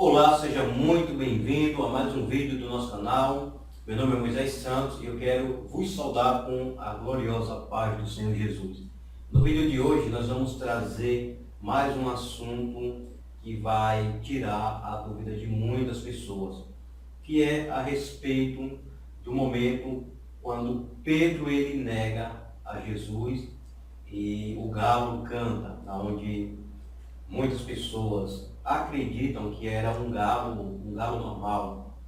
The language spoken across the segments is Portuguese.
Olá, seja muito bem-vindo a mais um vídeo do nosso canal. Meu nome é Moisés Santos e eu quero vos saudar com a gloriosa paz do Senhor Jesus. No vídeo de hoje nós vamos trazer mais um assunto que vai tirar a dúvida de muitas pessoas, que é a respeito do momento quando Pedro ele nega a Jesus e o galo canta, onde muitas pessoas acreditam que era um galo normal,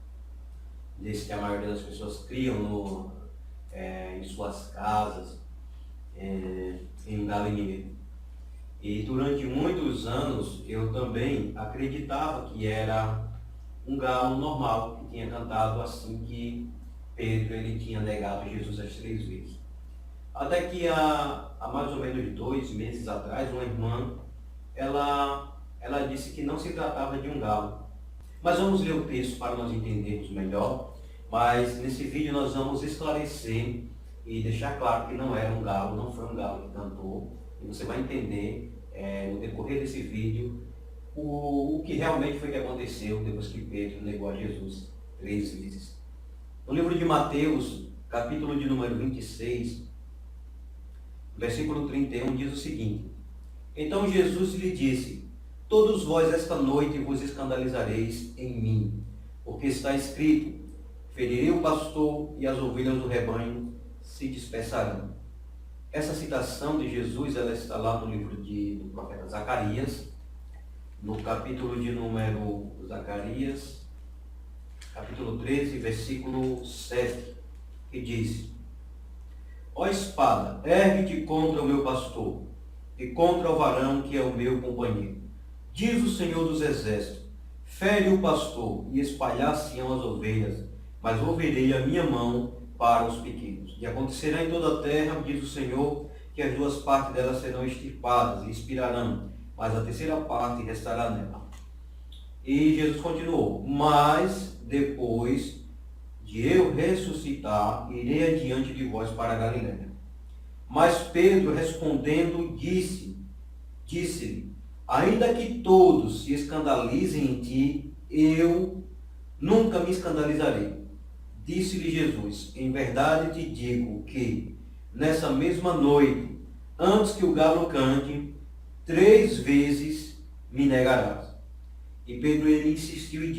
desse que a maioria das pessoas criam em suas casas, em um galinheiro. E durante muitos anos eu também acreditava que era um galo normal, que tinha cantado assim que Pedro ele tinha negado Jesus as 3 vezes. Até que há mais ou menos 2 meses atrás, uma irmã, ela disse que não se tratava de um galo. Mas vamos ler o texto para nós entendermos melhor. Mas nesse vídeo nós vamos esclarecer e deixar claro que não era um galo, não foi um galo que cantou. E você vai entender no decorrer desse vídeo o que realmente foi que aconteceu depois que Pedro negou a Jesus 3 vezes. No livro de Mateus, capítulo de número 26, versículo 31, diz o seguinte: Então Jesus lhe disse: Todos vós esta noite vos escandalizareis em mim, porque está escrito: Ferirei o pastor e as ovelhas do rebanho se dispersarão. Essa citação de Jesus, ela está lá no livro do profeta Zacarias, no capítulo de número Zacarias, capítulo 13, versículo 7, que diz: Ó espada, ergue-te contra o meu pastor e contra o varão que é o meu companheiro. Diz o Senhor dos Exércitos: fere o pastor e espalhar-se-ão as ovelhas, mas volverei a minha mão para os pequenos. E acontecerá em toda a terra, diz o Senhor, que as 2 partes delas serão extirpadas e expirarão, mas a terceira parte restará nela. E Jesus continuou: Mas depois de eu ressuscitar, irei adiante de vós para a Galiléia. Mas Pedro respondendo disse-lhe: Ainda que todos se escandalizem em ti, eu nunca me escandalizarei. Disse-lhe Jesus: Em verdade te digo que, nessa mesma noite, antes que o galo cante, 3 vezes me negarás. E Pedro ele insistiu e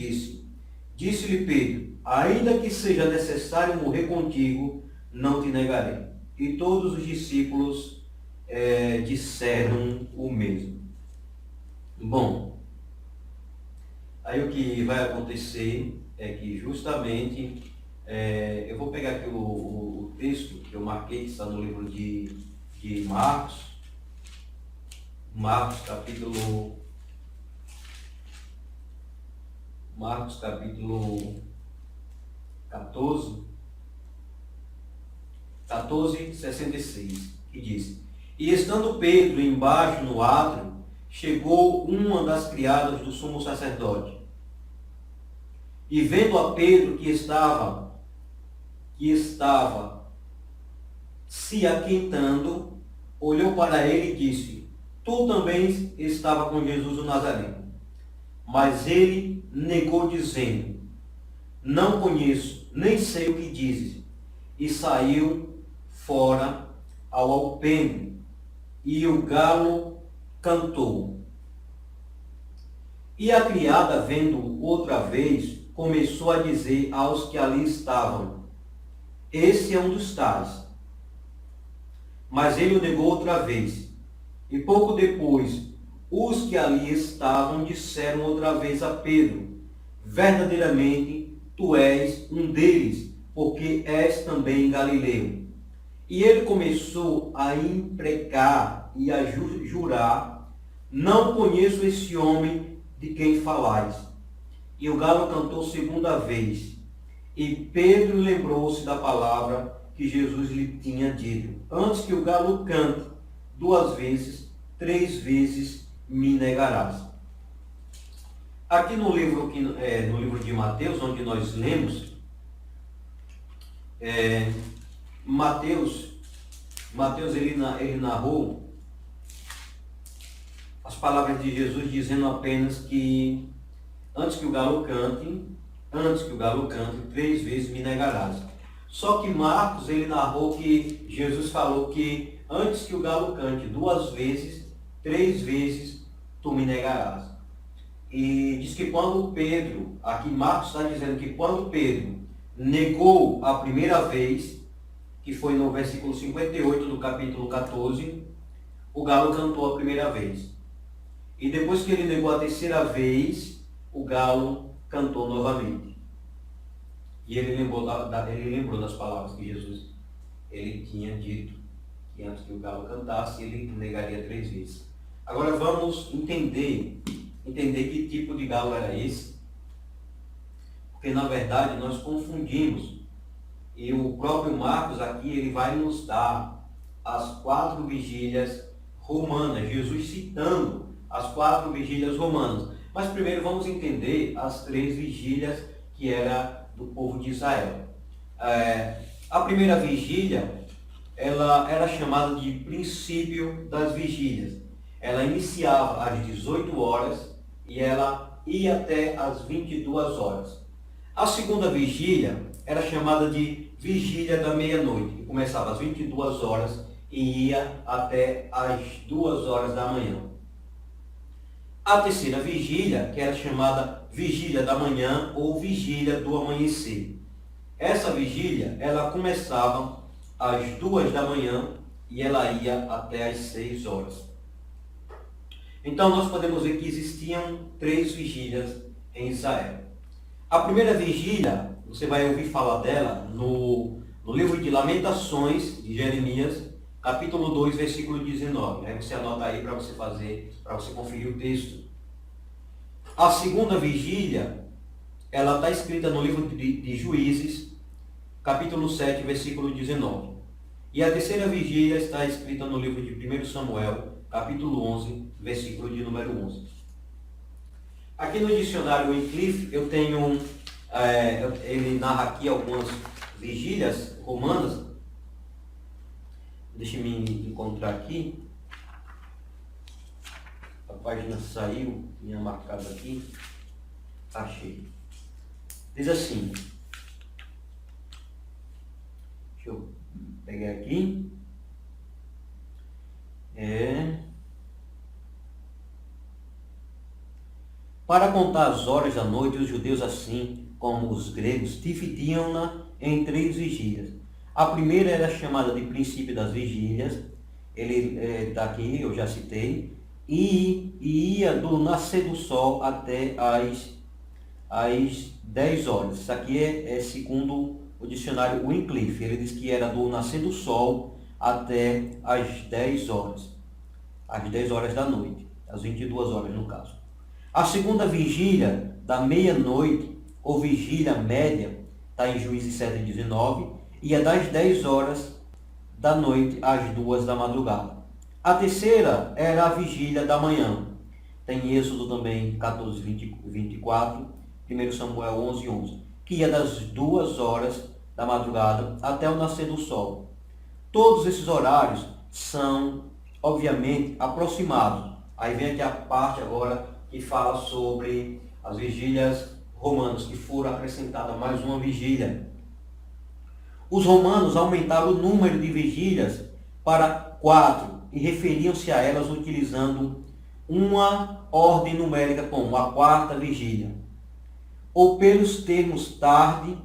disse-lhe Pedro: Ainda que seja necessário morrer contigo, não te negarei. E todos os discípulos disseram o mesmo. Bom, aí o que vai acontecer é que justamente, eu vou pegar aqui o texto que eu marquei, que está no livro de Marcos capítulo 14:66, que diz: E estando Pedro embaixo no átrio, chegou uma das criadas do sumo sacerdote, e vendo a Pedro que estava se aquentando, olhou para ele e disse: Tu também estava com Jesus o Nazareno. Mas ele negou, dizendo: Não conheço, nem sei o que dizes. E saiu fora ao alpendre, e o galo cantou. E a criada, vendo outra vez, começou a dizer aos que ali estavam: Esse é um dos tais. Mas ele o negou outra vez. E pouco depois, os que ali estavam disseram outra vez a Pedro: Verdadeiramente, tu és um deles, porque és também galileu. E ele começou a imprecar e a jurar: Não conheço esse homem de quem falais. E o galo cantou 2ª vez. E Pedro lembrou-se da palavra que Jesus lhe tinha dito: Antes que o galo cante 2 vezes, 3 vezes me negarás. Aqui no livro de Mateus, onde nós lemos, Mateus ele narrou as palavras de Jesus, dizendo apenas que antes que o galo cante, 3 vezes me negarás. Só que Marcos, ele narrou que Jesus falou que antes que o galo cante 2 vezes, 3 vezes tu me negarás. E diz que quando Pedro, aqui Marcos está dizendo que quando Pedro negou a primeira vez, que foi no versículo 58 do capítulo 14, o galo cantou a primeira vez. E depois que ele negou a terceira vez, o galo cantou novamente. E ele lembrou das palavras que Jesus ele tinha dito, que antes que o galo cantasse, ele negaria 3 vezes. Agora vamos entender que tipo de galo era esse, porque na verdade nós confundimos. E o próprio Marcos aqui, ele vai nos dar as 4 vigílias romanas, Jesus citando as 4 vigílias romanas. Mas primeiro vamos entender as 3 vigílias que era do povo de Israel. A primeira vigília, ela era chamada de princípio das vigílias. Ela iniciava às 18 horas e ela ia até às 22 horas. A segunda vigília era chamada de vigília da meia-noite, que começava às 22 horas e ia até às 2 horas da manhã. A terceira vigília, que era chamada vigília da manhã ou vigília do amanhecer. Essa vigília, ela começava às 2 da manhã e ela ia até às 6 horas. Então nós podemos ver que existiam 3 vigílias em Israel. A primeira vigília, você vai ouvir falar dela no livro de Lamentações, de Jeremias, capítulo 2, versículo 19. Aí você anota aí para você conferir o texto. A segunda vigília, ela está escrita no livro de Juízes, capítulo 7, versículo 19. E a terceira vigília está escrita no livro de 1 Samuel, capítulo 11, versículo de número 11. Aqui no dicionário Wycliffe, eu tenho, ele narra aqui algumas vigílias romanas. Deixa eu me encontrar aqui. A página saiu, minha marcada aqui. Achei. Diz assim. Deixa eu pegar aqui. Para contar as horas da noite, os judeus, assim como os gregos, dividiam-na em 3 vigílias. A primeira era chamada de princípio das vigílias, ele está aqui, eu já citei, e ia do nascer do sol até às 10 horas. Isso aqui é segundo o dicionário Wycliffe, ele diz que era do nascer do sol até às 10 horas, às 10 horas da noite, às 22 horas no caso. A segunda vigília da meia-noite, ou vigília média, está em Juízes 7:19, e é das 10 horas da noite às 2 da madrugada. A terceira era a vigília da manhã. Tem Êxodo também 14:24, 1 Samuel 11:11, que ia das 2 horas da madrugada até o nascer do sol. Todos esses horários são, obviamente, aproximados. Aí vem aqui a parte agora que fala sobre as vigílias romanas, que foram acrescentadas mais uma vigília. Os romanos aumentaram o número de vigílias para 4 e referiam-se a elas utilizando uma ordem numérica como a 4ª vigília, ou pelos termos tarde,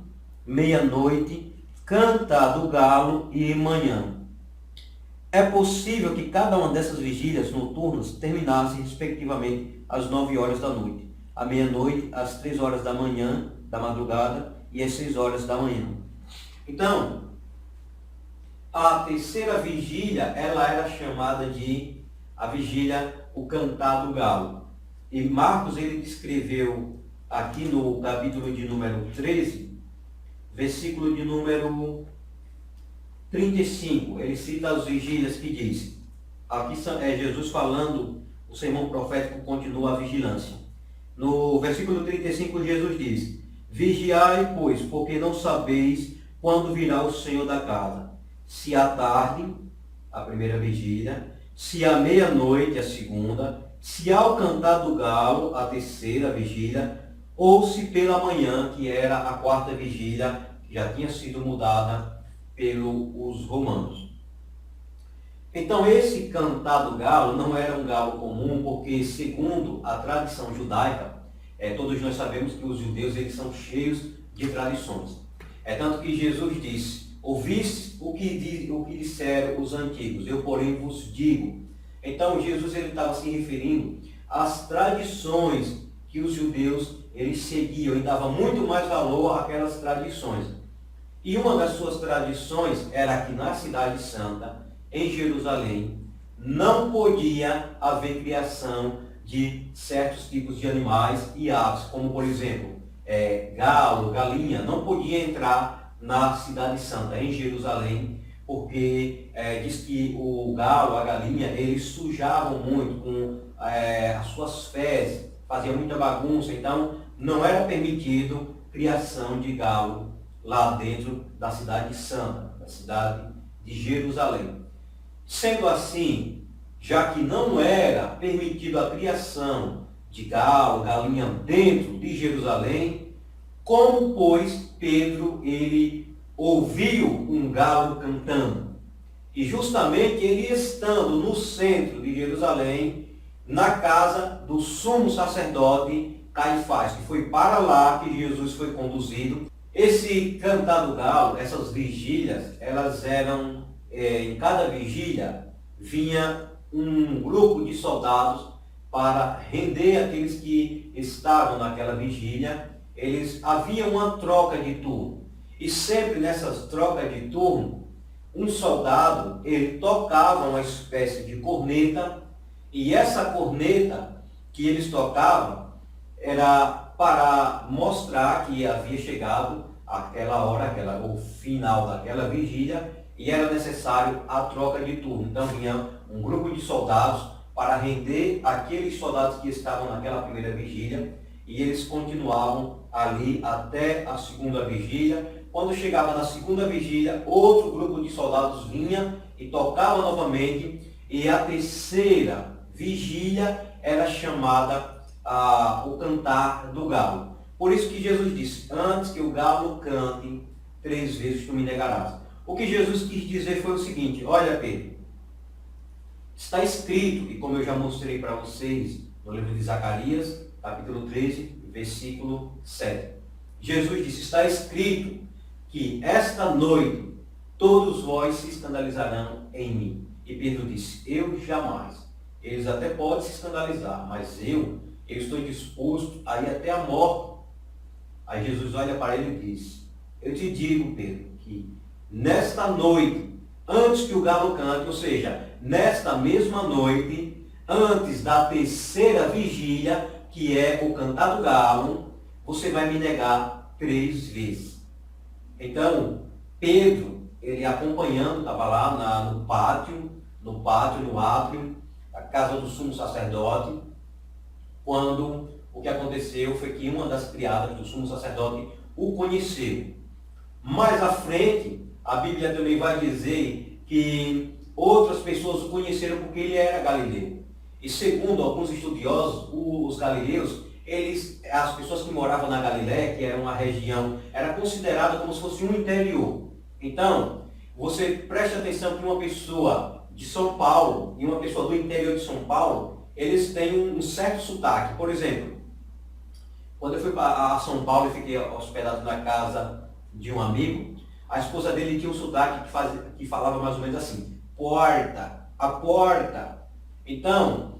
meia-noite, cantar do galo e manhã. É possível que cada uma dessas vigílias noturnas terminasse respectivamente às 9 horas da noite, à meia-noite, às 3 horas da manhã, da madrugada, e às 6 horas da manhã. Então, a terceira vigília, ela era chamada de a vigília, o cantar do galo. E Marcos, ele descreveu aqui no capítulo de número 13, versículo de número 35, ele cita as vigílias que diz, aqui é Jesus falando, o sermão profético continua a vigilância. No versículo 35, Jesus diz: vigiai, pois, porque não sabeis quando virá o Senhor da casa, se à tarde, a primeira vigília, se à meia-noite, a segunda, se ao cantar do galo, a terceira vigília, ou se pela manhã, que era a quarta vigília, que já tinha sido mudada pelos romanos. Então esse cantar do galo não era um galo comum, porque segundo a tradição judaica, todos nós sabemos que os judeus eles são cheios de tradições. É tanto que Jesus disse, ouvistes o que disseram os antigos, eu porém vos digo. Então Jesus ele estava se referindo às tradições que os judeus eles seguiam e dava muito mais valor àquelas tradições. E uma das suas tradições era que na Cidade Santa, em Jerusalém, não podia haver criação de certos tipos de animais e aves, como por exemplo, galo, galinha, não podia entrar na Cidade Santa, em Jerusalém, porque diz que o galo, a galinha, eles sujavam muito com as suas fezes, faziam muita bagunça, então não era permitido criação de galo lá dentro da Cidade Santa, da cidade de Jerusalém. Sendo assim, já que não era permitido a criação de galo, galinha dentro de Jerusalém, como, pois, Pedro, ele ouviu um galo cantando? E justamente ele estando no centro de Jerusalém, na casa do sumo sacerdote Caifás, que foi para lá que Jesus foi conduzido. Esse cantar do galo, essas vigílias, elas eram, em cada vigília, vinha um grupo de soldados para render aqueles que estavam naquela vigília. Havia uma troca de turno. E sempre nessas trocas de turno, um soldado, ele tocava uma espécie de corneta, e essa corneta que eles tocavam era para mostrar que havia chegado aquela hora, o final daquela vigília, e era necessário a troca de turno. Então vinha um grupo de soldados para render aqueles soldados que estavam naquela primeira vigília, e eles continuavam ali até a segunda vigília. Quando chegava na segunda vigília, outro grupo de soldados vinha e tocava novamente, e a terceira vigília era chamada o cantar do galo. Por isso que Jesus disse, antes que o galo cante, 3 vezes tu me negarás. O que Jesus quis dizer foi o seguinte, olha Pedro, está escrito, e como eu já mostrei para vocês no livro de Zacarias, capítulo 13, versículo 7. Jesus disse, está escrito que esta noite todos vós se escandalizarão em mim. E Pedro disse, eu jamais. Eles até podem se escandalizar, mas eu estou disposto a ir até a morte. Aí Jesus olha para ele e diz, eu te digo, Pedro, que nesta noite, antes que o galo cante, ou seja, nesta mesma noite, antes da terceira vigília, que é o cantar do galo, você vai me negar 3 vezes. Então, Pedro, ele acompanhando, estava lá no pátio, no átrio, da casa do sumo sacerdote, quando o que aconteceu foi que uma das criadas do sumo sacerdote o conheceu. Mais à frente, a Bíblia também vai dizer que outras pessoas o conheceram porque ele era galileu. E segundo alguns estudiosos, os galileus, as pessoas que moravam na Galiléia, que era uma região, era considerada como se fosse um interior. Então, você preste atenção que uma pessoa de São Paulo e uma pessoa do interior de São Paulo, eles têm um certo sotaque. Por exemplo, quando eu fui a São Paulo e fiquei hospedado na casa de um amigo, a esposa dele tinha um sotaque que falava mais ou menos assim, porta, a porta. Então,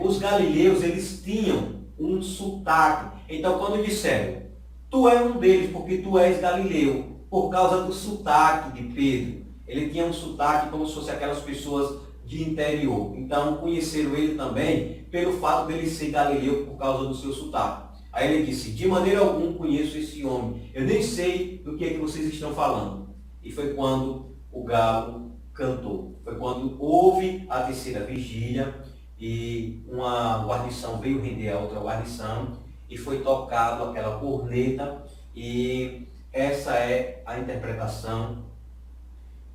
os galileus, eles tinham um sotaque. Então, quando disseram, tu é um deles porque tu és galileu, por causa do sotaque de Pedro. Ele tinha um sotaque como se fosse aquelas pessoas de interior. Então, conheceram ele também pelo fato dele ser galileu por causa do seu sotaque. Aí ele disse, de maneira alguma conheço esse homem. Eu nem sei do que é que vocês estão falando. E foi quando o galo cantou. Foi quando houve a terceira vigília e uma guarnição veio render a outra guarnição e foi tocado aquela corneta, e essa é a interpretação.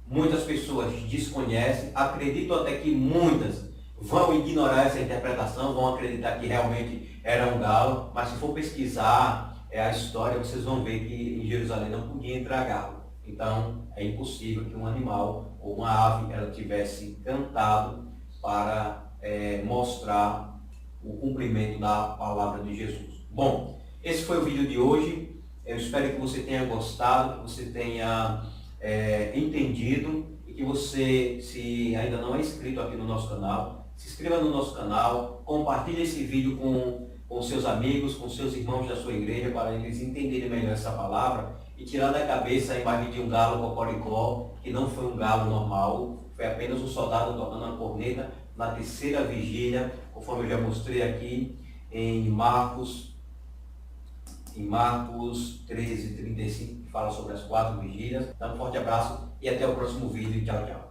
Muitas pessoas desconhecem, acredito até que muitas vão ignorar essa interpretação, vão acreditar que realmente era um galo, mas se for pesquisar a história, vocês vão ver que em Jerusalém não podia entrar galo. Então, é impossível que um animal ou uma ave ela tivesse cantado para mostrar o cumprimento da palavra de Jesus. Bom, esse foi o vídeo de hoje. Eu espero que você tenha gostado, que você tenha entendido e que você, se ainda não é inscrito aqui no nosso canal, se inscreva no nosso canal, compartilhe esse vídeo com seus amigos, com seus irmãos da sua igreja, para eles entenderem melhor essa palavra e tirar da cabeça a imagem de um galo cocoricó, que não foi um galo normal, foi apenas um soldado tocando uma corneta na terceira vigília, conforme eu já mostrei aqui em Marcos 13:35, que fala sobre as 4 vigílias. Então, um forte abraço e até o próximo vídeo. Tchau, tchau.